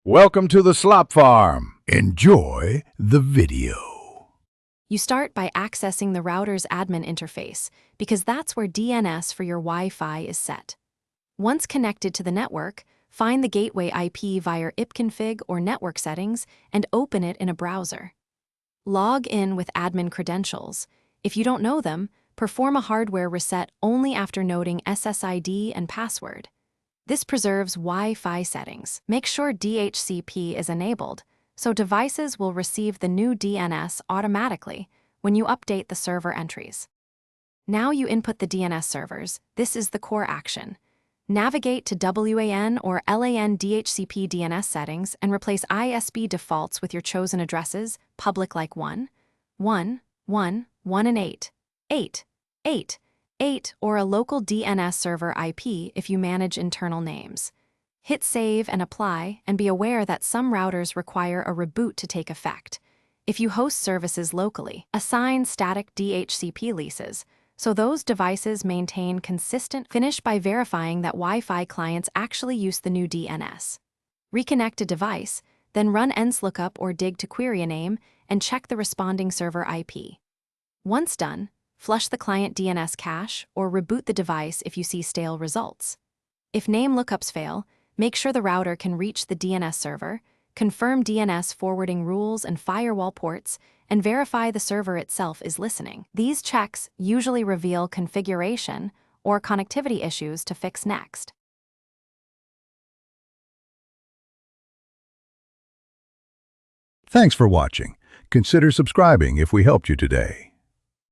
Welcome to the Slop Farm. Enjoy the video. You start by accessing the router's admin interface because that's where DNS for your Wi-Fi is set. Once connected to the network, find the gateway IP via ipconfig or network settings and open it in a browser. Log in with admin credentials. If you don't know them, perform a hardware reset only after noting SSID and password. This preserves Wi-Fi settings. Make sure DHCP is enabled, so devices will receive the new DNS automatically when you update the server entries. Now you input the DNS servers. This is the core action. Navigate to WAN or LAN DHCP DNS settings and replace ISP defaults with your chosen addresses, public like 1, 1, 1, 1 and 8, 8, 8, 8, or a local DNS server IP if you manage internal names. Hit save and apply, and be aware that some routers require a reboot to take effect. If you host services locally, assign static DHCP leases, so those devices maintain consistent. Finish by verifying that Wi-Fi clients actually use the new DNS. Reconnect a device, then run enslookup or dig to query a name and check the responding server IP. Once done, flush the client DNS cache or reboot the device if you see stale results. If name lookups fail, make sure the router can reach the DNS server, confirm DNS forwarding rules and firewall ports, and verify the server itself is listening. These checks usually reveal configuration or connectivity issues to fix next. Thanks for watching. Consider subscribing if we helped you today.